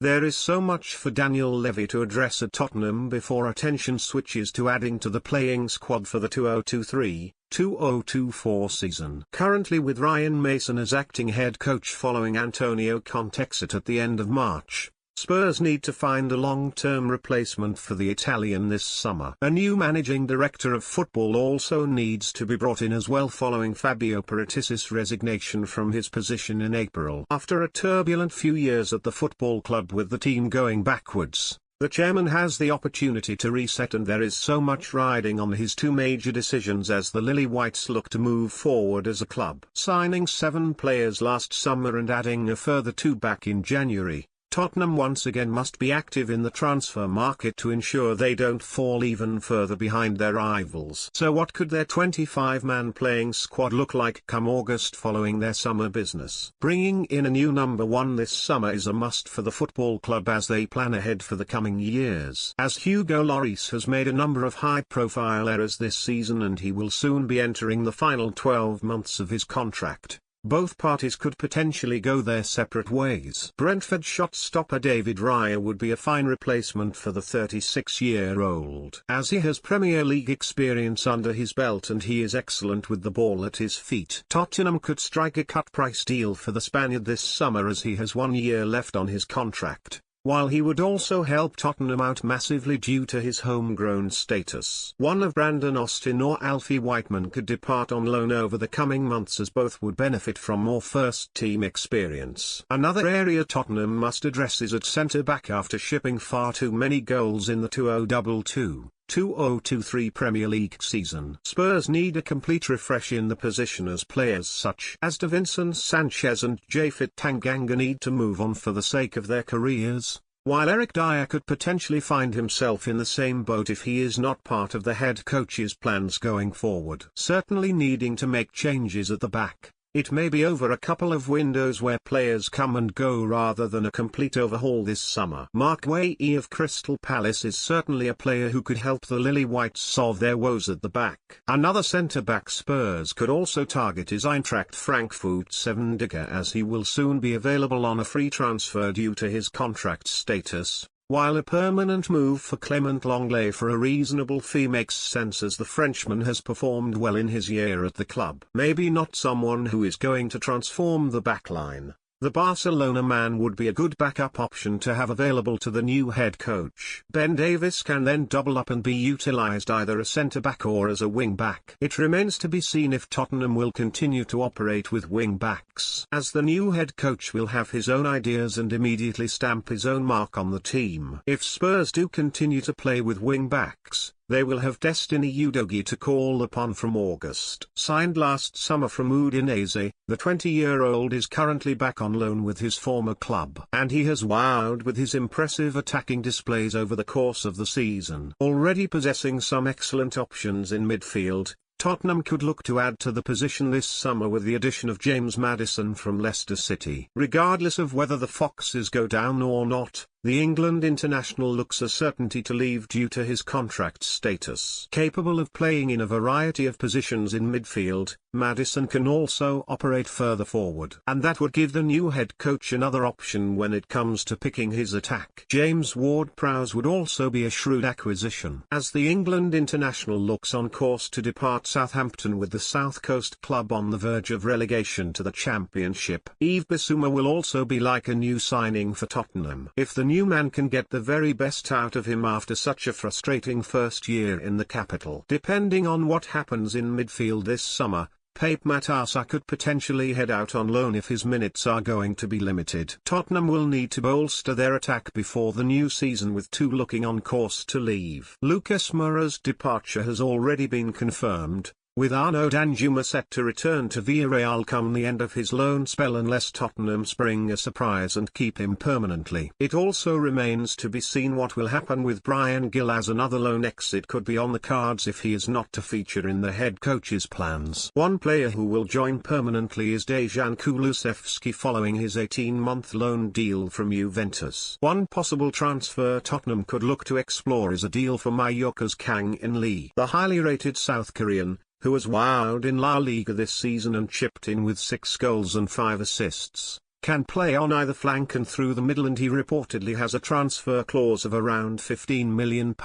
There is so much for Daniel Levy to address at Tottenham before attention switches to adding to the playing squad for the 2023-2024 season. Currently with Ryan Mason as acting head coach following Antonio Conte exit at the end of March, Spurs need to find a long-term replacement for the Italian this summer. A new managing director of football also needs to be brought in as well following Fabio Paretis's resignation from his position in April. After a turbulent few years at the football club with the team going backwards, the chairman has the opportunity to reset, and there is so much riding on his two major decisions as the Lily Whites look to move forward as a club. Signing 7 players last summer and adding a further 2 back in January, Tottenham once again must be active in the transfer market to ensure they don't fall even further behind their rivals. So what could their 25-man playing squad look like come August following their summer business? Bringing in a new number 1 this summer is a must for the football club as they plan ahead for the coming years. As Hugo Lloris has made a number of high-profile errors this season and he will soon be entering the final 12 months of his contract, both parties could potentially go their separate ways. Brentford shot stopper David Raya would be a fine replacement for the 36-year-old, as he has Premier League experience under his belt and he is excellent with the ball at his feet. Tottenham could strike a cut-price deal for the Spaniard this summer as he has 1 year left on his contract, while he would also help Tottenham out massively due to his homegrown status. One of Brandon Austin or Alfie Whiteman could depart on loan over the coming months as both would benefit from more first-team experience. Another area Tottenham must address is at centre-back after shipping far too many goals in the 2022-2023 Premier League season. Spurs need a complete refresh in the position as players such as Davinson Sanchez and Japhet Tanganga need to move on for the sake of their careers, while Eric Dyer could potentially find himself in the same boat if he is not part of the head coach's plans going forward. Certainly needing to make changes at the back. It may be over a couple of windows where players come and go rather than a complete overhaul this summer. Mark Guéhi of Crystal Palace is certainly a player who could help the Lily Whites solve their woes at the back. Another centre-back Spurs could also target is Eintracht Frankfurt's Seven Digger, as he will soon be available on a free transfer due to his contract status, while a permanent move for Clement Lenglet for a reasonable fee makes sense as the Frenchman has performed well in his year at the club. Maybe not someone who is going to transform the backline. The Barcelona man would be a good backup option to have available to the new head coach. Ben Davies can then double up and be utilised either as centre-back or as a wing-back. It remains to be seen if Tottenham will continue to operate with wing-backs, as the new head coach will have his own ideas and immediately stamp his own mark on the team. If Spurs do continue to play with wing-backs, they will have Destiny Udogie to call upon from August. Signed last summer from Udinese, the 20-year-old is currently back on loan with his former club, and he has wowed with his impressive attacking displays over the course of the season. Already possessing some excellent options in midfield, Tottenham could look to add to the position this summer with the addition of James Maddison from Leicester City. Regardless of whether the Foxes go down or not, the England international looks a certainty to leave due to his contract status. Capable of playing in a variety of positions in midfield, Maddison can also operate further forward, and that would give the new head coach another option when it comes to picking his attack. James Ward-Prowse would also be a shrewd acquisition, as the England international looks on course to depart Southampton with the South Coast club on the verge of relegation to the Championship. Yves Bissouma will also be like a new signing for Tottenham. If the new man can get the very best out of him after such a frustrating first year in the capital. Depending on what happens in midfield this summer, Pape Matar could potentially head out on loan if his minutes are going to be limited. Tottenham will need to bolster their attack before the new season, with 2 looking on course to leave. Lucas Moura's departure has already been confirmed, with Arnaud Danjuma set to return to Villarreal come the end of his loan spell unless Tottenham spring a surprise and keep him permanently. It also remains to be seen what will happen with Bryan Gil, as another loan exit could be on the cards if he is not to feature in the head coach's plans. One player who will join permanently is Dejan Kulusevski following his 18-month loan deal from Juventus. One possible transfer Tottenham could look to explore is a deal for Mallorca's Kang-in. The highly rated South Korean, who has wowed in La Liga this season and chipped in with 6 goals and 5 assists, can play on either flank and through the middle, and he reportedly has a transfer clause of around £15 million.